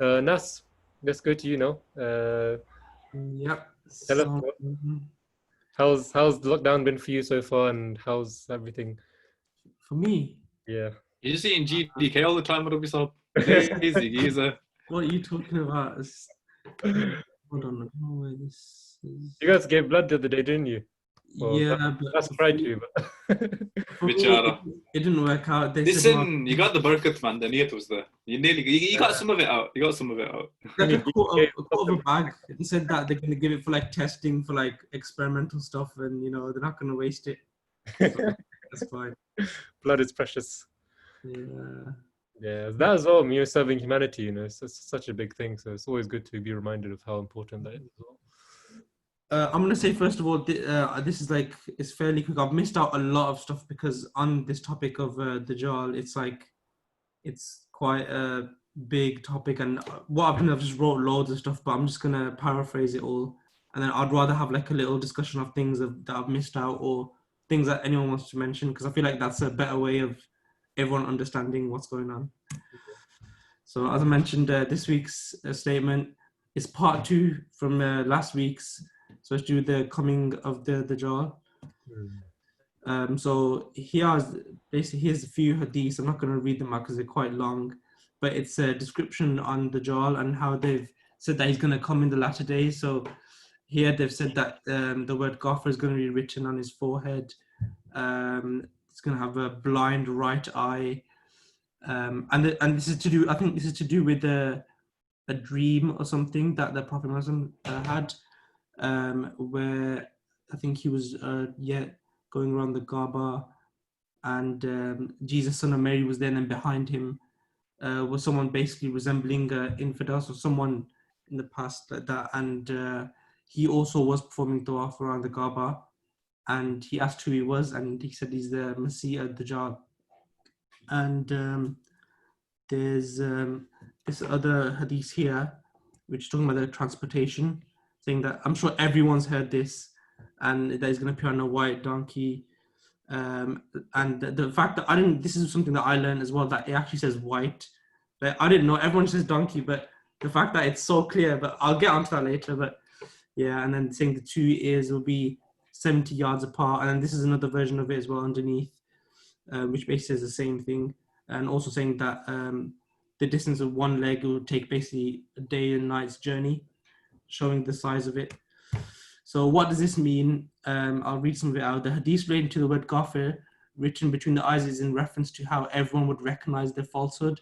Nas, let's go to you now. Yep. Tell us So how's the lockdown been for you so far, and how's everything? for me, Yeah. You're just eating GDK all the time at Ubisoft. Lazy geezer. what are you talking about? Hold on, I don't know where this is. You guys gave blood the other day, didn't you? Well, Yeah, that's but tried to, but for me, Bichara. it didn't work out. They said no. Listen, you got the barakat, man. The niyat was there. You got some of it out. You got some of it out. Like you gave a quarter of a bag. They said that they're going to give it for like testing for like experimental stuff, and they're not going to waste it. So that's fine. blood is precious. Yeah. Yeah, that as well. You're serving humanity. It's such a big thing. So it's always good to be reminded of how important that is as well. I'm gonna say first of all, this is like it's fairly quick. I've missed out a lot of stuff because on this topic of Dajjal, it's quite a big topic, and what I've done, I've just wrote loads of stuff, but I'm just gonna paraphrase it all, and then I'd rather have like a little discussion of things that I've missed out or things that anyone wants to mention because I feel like that's a better way of everyone understanding what's going on. So as I mentioned, this week's statement is part 2 from last week's. So let's do the coming of the Dajjal. So here's a few hadiths. I'm not going to read them out because they're quite long, but it's a description on the Dajjal and how they've said that he's going to come in the latter days. So here they've said that the word Ghaffar is going to be written on his forehead. It's going to have a blind right eye. And this is to do, I think this is to do with a dream or something that the Prophet Muhammad had, where I think he was going around the Kaaba, and Jesus, son of Mary, was there, and behind him was someone basically resembling infidels or someone in the past like that, and he also was performing tawaf around the Kaaba, and he asked who he was, and he said he's the Masih Dajjal. And there's this other hadith here, which is talking about the transportation, saying that I'm sure everyone's heard this, and that he's going to appear on a white donkey. And the fact that this is something that I learned as well, that it actually says white. Like, I didn't know, everyone says donkey, but the fact that it's so clear, but I'll get onto that later. But yeah, and then saying the 2 ears will be 70 yards apart. And then this is another version of it as well underneath, which basically says the same thing. And also saying that the distance of one leg will take basically a day and night's journey, showing the size of it. So what does this mean? I'll read some of it out. The hadith relating to the word Ghafir, written between the eyes, is in reference to how everyone would recognize their falsehood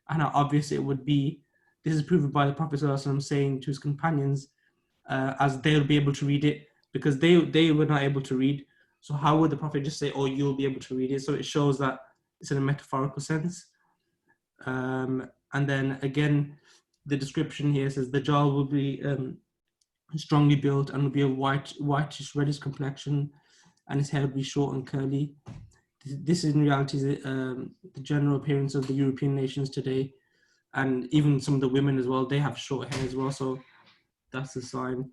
and how obvious it would be. This is proven by the Prophet ﷺ saying to his companions, as they'll be able to read it, because they were not able to read. So how would the Prophet just say, oh, you'll be able to read it? So it shows that it's in a metaphorical sense. And then again, the description here says the Dajjal will be strongly built and will be a whitish reddish complexion, and his hair will be short and curly. This in reality is the general appearance of the European nations today, and even some of the women as well, they have short hair as well, so that's a sign.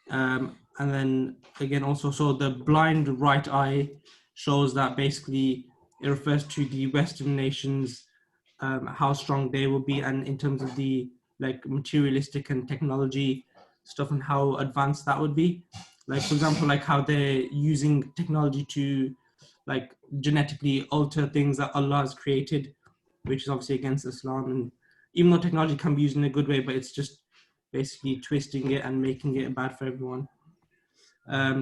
And then again also, so the blind right eye shows that basically it refers to the Western nations, how strong they will be, and in terms of the like materialistic and technology stuff and how advanced that would be. Like, for example, like how they're using technology to like genetically alter things that Allah has created, which is obviously against Islam. And even though technology can be used in a good way, but it's just basically twisting it and making it bad for everyone.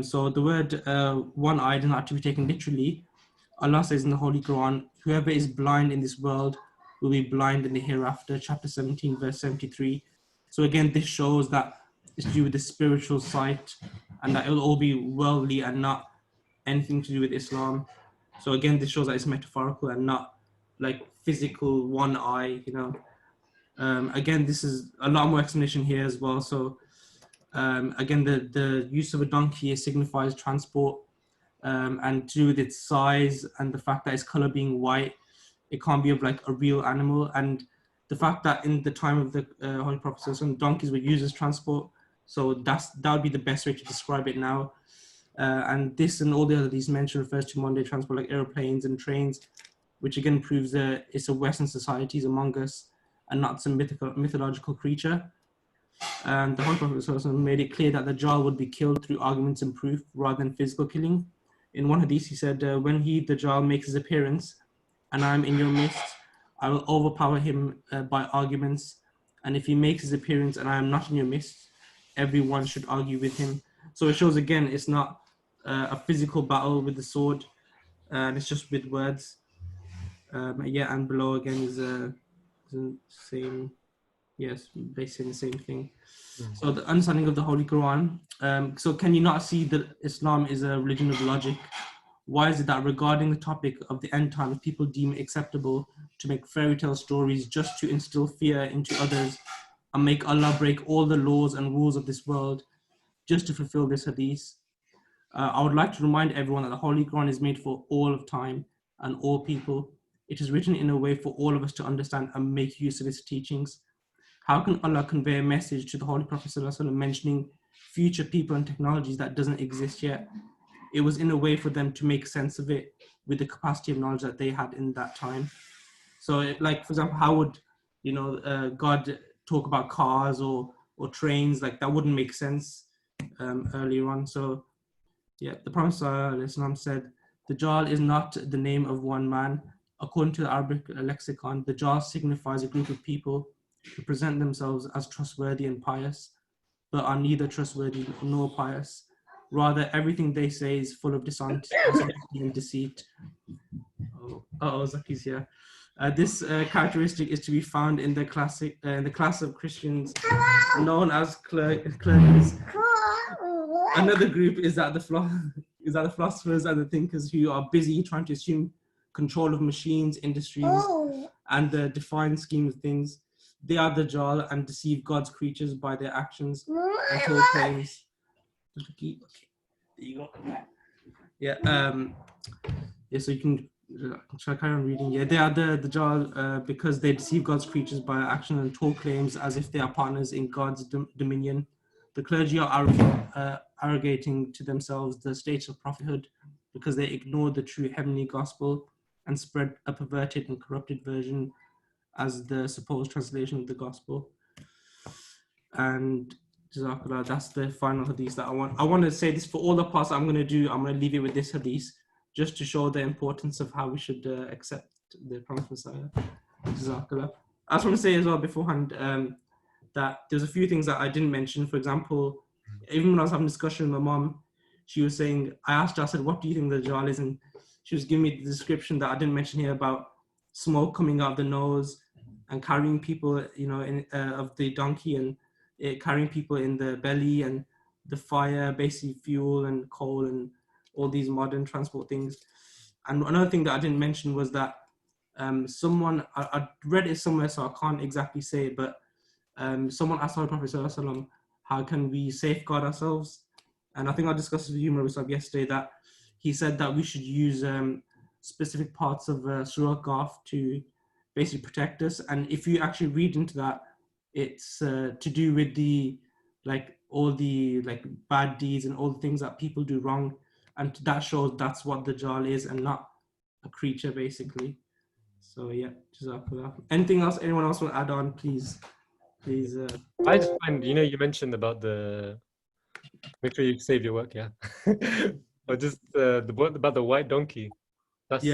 So the word one-eyed is not to be taken literally. Allah says in the Holy Quran, whoever is blind in this world will be blind in the hereafter, chapter 17, verse 73. So again, this shows that it's to do with the spiritual sight and that it will all be worldly and not anything to do with Islam. So again, this shows that it's metaphorical and not like physical one eye, Again, this is a lot more explanation here as well. So again, the use of a donkey signifies transport, and to do with its size and the fact that its color being white, it can't be of like a real animal. And the fact that in the time of the Holy Prophet, some donkeys were used as transport. So that would be the best way to describe it now. And this and all the other these mentioned refers to modern day transport like airplanes and trains, which again proves that it's a Western societies among us. and not some mythological creature. And the Holy Prophet also made it clear that the Dajjal would be killed through arguments and proof rather than physical killing. In one hadith, he said, when he, the Dajjal, makes his appearance and I'm in your midst, I will overpower him by arguments. And if he makes his appearance and I am not in your midst, everyone should argue with him. So it shows again, it's not a physical battle with the sword, and it's just with words. Yeah, and below again is the same. Yes, basically the same thing. So the understanding of the Holy Quran. So can you not see that Islam is a religion of logic? Why is it that regarding the topic of the end times, people deem it acceptable to make fairy tale stories just to instill fear into others and make Allah break all the laws and rules of this world just to fulfill this hadith? I would like to remind everyone that the Holy Quran is made for all of time and all people. It is written in a way for all of us to understand and make use of its teachings. How can Allah convey a message to the Holy Prophet ﷺ mentioning future people and technologies that doesn't exist yet? It was in a way for them to make sense of it with the capacity of knowledge that they had in that time. So, like, for example, how would, God talk about cars or trains? Like, that wouldn't make sense earlier on. So, yeah, the Prophet ﷺ said, Dajjal is not the name of one man. According to the Arabic lexicon, Dajjal signifies a group of people who present themselves as trustworthy and pious, but are neither trustworthy nor pious. Rather, everything they say is full of dishonesty and deceit. Zaki's here. This characteristic is to be found in the class of Christians known as clergies. Another group is that the philosophers and the thinkers who are busy trying to assume control of machines, industries, and the defined scheme of things. They are the Dajjal and deceive God's creatures by their actions and false claims. Okay, there you go. Yeah. Yeah. So you can. Shall I carry on reading? Yeah, they are the Dajjal because they deceive God's creatures by action and tall claims as if they are partners in God's dominion. The clergy are arrogating to themselves the status of prophethood because they ignore the true heavenly gospel and spread a perverted and corrupted version as the supposed translation of the gospel. And Jazakallah, that's the final hadith that I want to say this for all the parts I'm going to do. I'm going to leave it with this hadith just to show the importance of how we should accept the Prophet Messiah. Jazakallah. I just want to say as well beforehand that there's a few things that I didn't mention. For example, even when I was having a discussion with my mom, she was saying, I asked her, I said, what do you think the Dajjal is? And she was giving me the description that I didn't mention here about smoke coming out of the nose and carrying people, of the donkey and carrying people in the belly and the fire, basically fuel and coal and all these modern transport things. And another thing that I didn't mention was that someone, I read it somewhere, so I can't exactly say it, but someone asked the Prophet ﷺ, how can we safeguard ourselves? And I think I discussed with you, Marusab, yesterday, that he said that we should use specific parts of Surah Ghaf to basically protect us. And if you actually read into that, it's to do with all the bad deeds and all the things that people do wrong. And that shows that's what the Dajjal is and not a creature, basically. So yeah, Jazakallah. Anything else anyone else want to add on, please? I just find, you mentioned about make sure you save your work, yeah. Or just about the white donkey. That's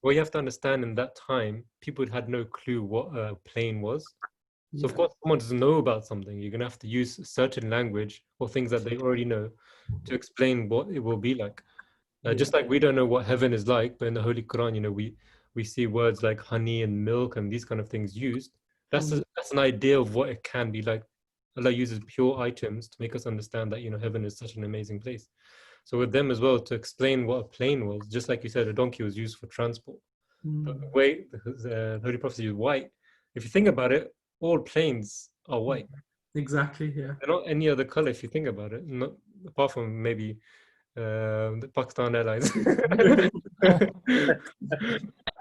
what you have to understand. In that time, people had no clue what a plane was. So of course, someone doesn't know about something, you're gonna have to use certain language or things that they already know to explain what it will be like. Just like we don't know what heaven is like, but in the Holy Quran, we see words like honey and milk and these kind of things used. That's an idea of what it can be like. Allah uses pure items to make us understand that heaven is such an amazing place. So with them as well, to explain what a plane was, just like you said, a donkey was used for transport. But the way the Holy Prophet used white, if you think about it, all planes are white. Exactly, yeah. They're not any other color if you think about it, not apart from maybe the Pakistan Airlines.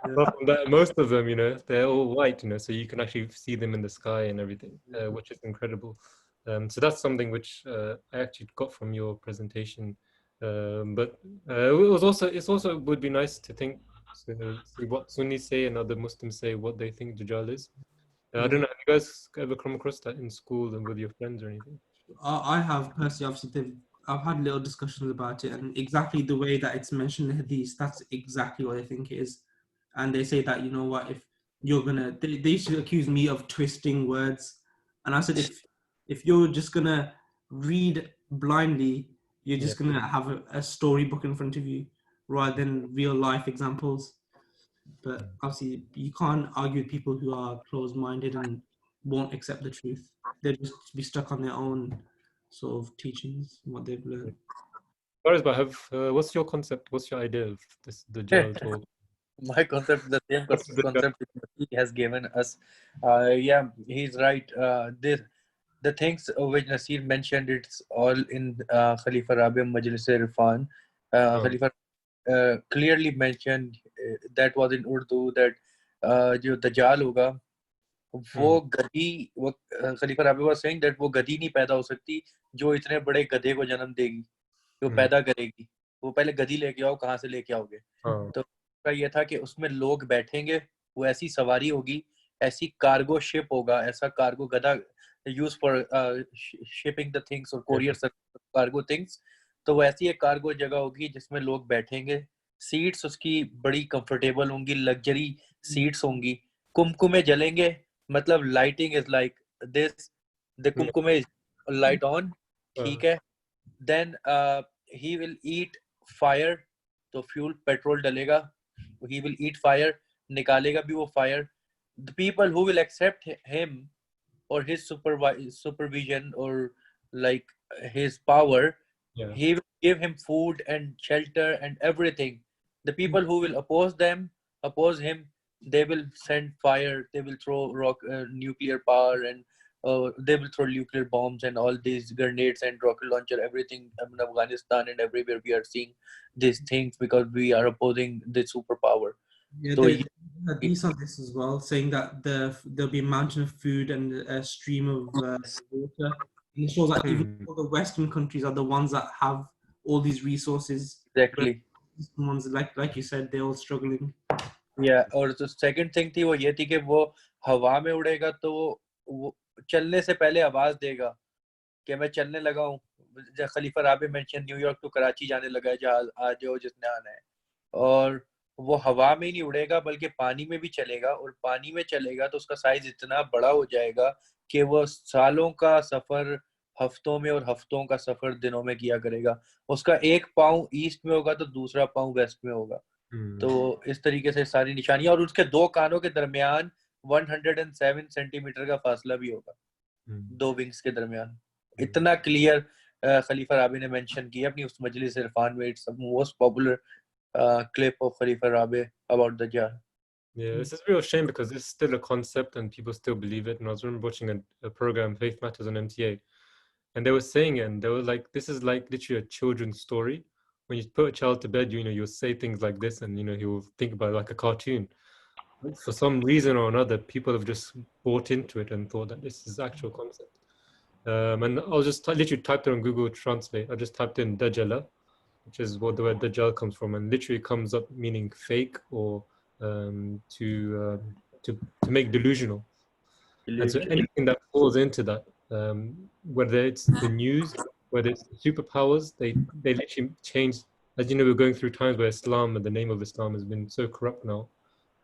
Apart from that, most of them, they're all white, so you can actually see them in the sky and everything, which is incredible. So that's something which I actually got from your presentation. But it's also would be nice to see what Sunnis say and other Muslims say, what they think Dajjal is. I don't know. Have you guys ever come across that in school and with your friends or anything? I have personally, obviously, I've had little discussions about it, and exactly the way that it's mentioned in the hadith, that's exactly what I think it is. And they say that, you know what, if you're gonna, they used to accuse me of twisting words, and I said, if you're just gonna read blindly, you're just gonna have a storybook in front of you rather than real life examples. But obviously, you can't argue with people who are closed-minded and won't accept the truth. They'll just be stuck on their own sort of teachings, what they've learned. Faraz, but what's your concept? What's your idea of this Dajjal talk? My concept, the same What's the concept he has given us. Yeah, he's right. The things which Nasir mentioned, it's all in Khalifa Rabi' Majlis Irfan. Khalifa clearly mentioned that was in Urdu that जो दज्जाल होगा वो गधी वो खलीफा राबी was saying that वो गधी नहीं पैदा हो सकती जो इतने बड़े गधे को जन्म देगी जो पैदा करेगी वो पहले गधी लेके आओ कहाँ से लेके आओगे तो का ये था कि उसमें लोग बैठेंगे वो ऐसी सवारी होगी ऐसी कार्गो शिप होगा ऐसा कार्गो गधा use for shipping the things और कोरियर कार्गो थिंग्स तो वो ऐसी एक कार्गो जगह होगी जिसमें लोग बैठेंगे सीट्स उसकी बड़ी कंफर्टेबल होंगी लग्जरी सीट्स होंगी कुमकुमे जलेंगे मतलब lighting is like this the कुमकुमे इज लाइट ऑन ठीक है then he will eat fire तो फ्यूल पेट्रोल डलेगा he will eat fire निकालेगा भी वो fire the people who will accept him or his supervision or like his power he will give him food and shelter and everything the people who will oppose him they will send fire they will throw nuclear power and they will throw nuclear bombs and all these grenades and rocket launcher everything in Afghanistan and everywhere we are seeing these things because we are opposing the superpower. Yeah, so there's hadith on this as well, saying that there'll be a mountain of food and a stream of water. And it shows that even all the Western countries are the ones that have all these resources. Exactly. Ones like you said, they're all struggling. Yeah, और तो second thing थी वो ये थी कि वो हवा में उड़ेगा तो वो चलने से पहले आवाज देगा कि मैं चलने लगा हूँ खलीफा राबी मेंशन न्यूयॉर्क टू कराची जाने लगा है जहाज आज जो जिसने आना है और वो हवा में ही नहीं उड़ेगा बल्कि पानी में भी चलेगा और पानी में चलेगा तो उसका साइज इतना बड़ा हो जाएगा कि वो सालों का सफर हफ्तों में और हफ्तों का सफर दिनों में किया करेगा उसका एक पाँव ईस्ट में होगा तो दूसरा पाँव वेस्ट में होगा तो इस तरीके से सारी निशानियां और उसके दो कानों के दरमियान 107 सेंटीमीटर का फासला भी होगा दो विंग्स के दरमियान इतना क्लियर खलीफा राबी ने मेंशन किया अपनी उस मजलिस इरफान में it's most popular clip of Khalifa Rabi about Dajjal. Yeah, this is a real shame because it's still a concept and people still believe it. And I was remember watching a program, Faith Matters on MTA, and they were saying it, and they were like, this is like literally a children's story. When you put a child to bed, you know, you'll say things like this and, you know, he'll think about it like a cartoon. But for some reason or another, people have just bought into it and thought that this is actual concept. And I was just literally typed it on Google Translate. I just typed in Dajjal, which is what the word Dajjal comes from, and literally comes up meaning fake or to make delusional. And so anything that falls into that, whether it's the news, whether it's superpowers, they literally change. As you know, we're going through times where Islam and the name of Islam has been so corrupt now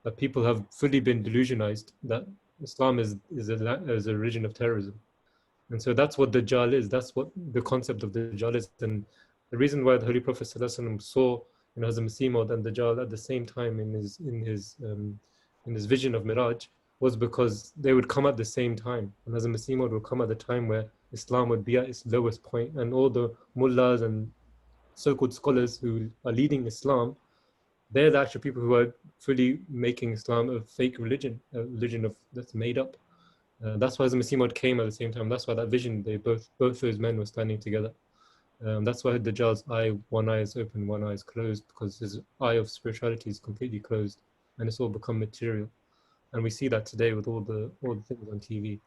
that people have fully been delusionized that Islam is a religion of terrorism. And so that's what Dajjal is. That's what the concept of Dajjal is. And the reason why the Holy Prophet ﷺ saw Hazrat Masih Maud and Dajjal at the same time in his vision of Miraj was because they would come at the same time. And Hazrat Masih Maud would come at the time where Islam would be at its lowest point, and all the mullahs and so-called scholars who are leading Islam, they're the actual people who are fully making Islam a fake religion, a religion that's made up. That's why Hazrat Masih Maud came at the same time. That's why that vision, both those men were standing together. That's why Dajjal's one eye is open, one eye is closed, because his eye of spirituality is completely closed, and it's all become material. And we see that today with all the things on TV.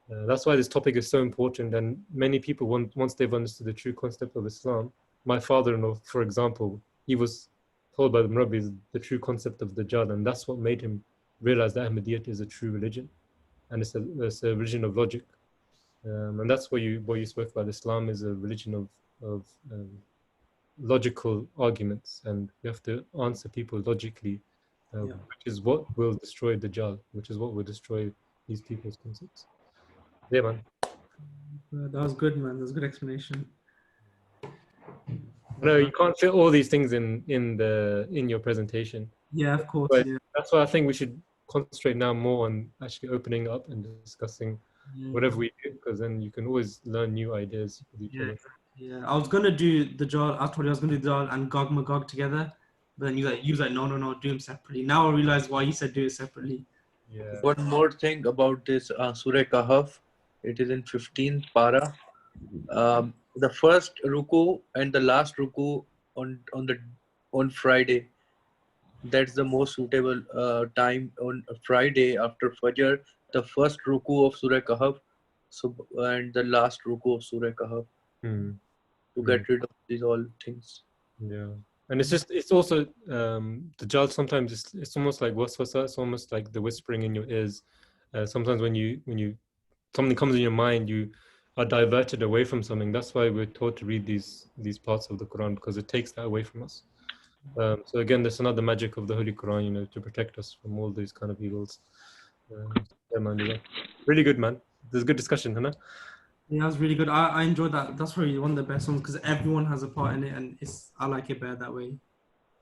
That's why this topic is so important. And many people, once they've understood the true concept of Islam, my father-in-law, for example, he was told by the Murabbis the true concept of Dajjal, and that's what made him realize that Ahmadiyyat is a true religion. and it's a religion of logic, and that's what you spoke about. Islam is a religion of logical arguments, and we have to answer people logically, which is what will destroy Dajjal, which is what will destroy these people's concepts. Yeah, man. That was good, man. That was a good explanation. No, you can't fit all these things in your presentation. Yeah, of course. But yeah. that's why I think we should concentrate now more on actually opening up and discussing whatever we do, because then you can always learn new ideas with each other. Yeah, I was gonna do the Dajjal. I told you I was gonna do the Dajjal and Gog Magog together, but then you was like, no, do them separately. Now I realize why you said do it separately. Yeah. One more thing about this Surah Kahf. It is in 15th para. The first ruku and the last ruku on Friday. That's the most suitable time on Friday after Fajr. The first ruku of Surah Kahf, and the last ruku of Surah Kahf, to get rid of these all things. Yeah, and it's also Dajjal. Sometimes it's almost like waswasa. It's almost like the whispering in your ears. Sometimes when you something comes in your mind, you are diverted away from something. That's why we're taught to read these parts of the Quran, because it takes that away from us. So again, there's another magic of the Holy Quran, to protect us from all these kind of evils. Yeah, man, really good, man. There's a good discussion, huh? Yeah, that was really good. I enjoyed that. That's probably one of the best ones because everyone has a part in it, and I like it better that way.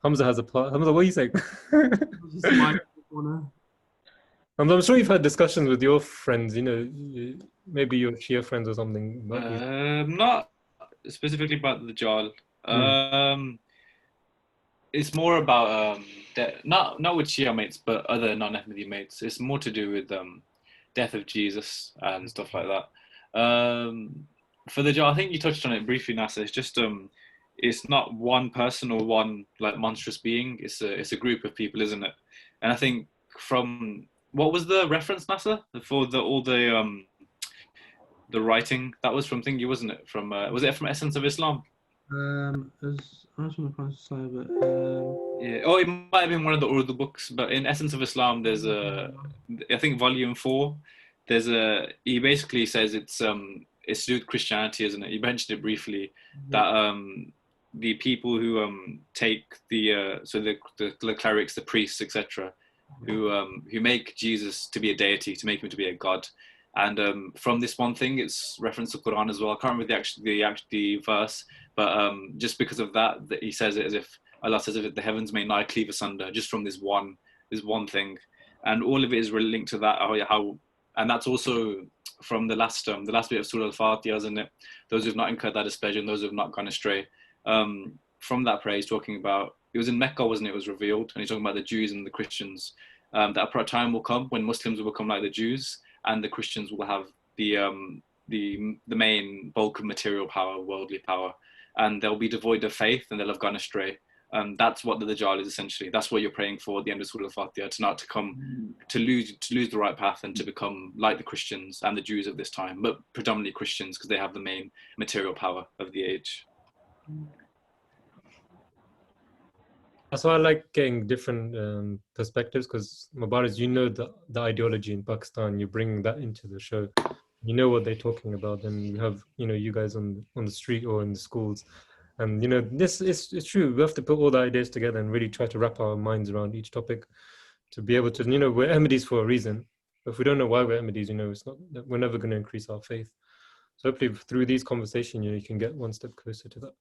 Hamza has a part. Hamza, what are you saying? It's my corner. I'm sure you've had discussions with your friends, maybe your Shia friends or something. Not specifically about the Dajjal. It's more about not with Shia mates, but other non-Ahmadi mates. It's more to do with death of Jesus and stuff like that. For the Dajjal, I think you touched on it briefly, Nasser. It's just it's not one person or one like monstrous being. It's a group of people, isn't it? And I think from what was the reference, Nasser, for all the writing that was from thingy, wasn't it? From was it from Essence of Islam? Yeah. Oh, it might have been one of the Urdu books, but in Essence of Islam, there's I think volume 4. He basically says it's to do with Christianity, isn't it? You mentioned it briefly, that the people who take the clerics, the priests, etc., who make Jesus to be a deity, to make him to be a god. And from this one thing, it's reference to Quran as well. I can't remember the verse, but just because of that, he says it as if Allah says if the heavens may nigh cleave asunder, just from this one thing, and all of it is really linked to that. And that's also from the last bit of Surah Al-Fatiha, isn't it? Those who've not incurred that displeasure and those who've not gone astray. From that prayer, he's talking about, it was in Mecca, wasn't it? It was revealed, and he's talking about the Jews and the Christians. That a time will come when Muslims will become like the Jews, and the Christians will have the main bulk of material power, worldly power, and they'll be devoid of faith and they'll have gone astray. That's what the Dajjal is essentially. That's what you're praying for at the end of Surah Al-Fatiha, to lose the right path and to become like the Christians and the Jews of this time, but predominantly Christians because they have the main material power of the age. That's why I like getting different perspectives, because Mubarak, the ideology in Pakistan, you bring that into the show. You know what they're talking about, and you have you guys on the street or in the schools, and this it's true. We have to put all the ideas together and really try to wrap our minds around each topic to be able to we're Ahmadis for a reason. But if we don't know why we're Ahmadis, it's not, we're never going to increase our faith. So hopefully through these conversations, you can get one step closer to that.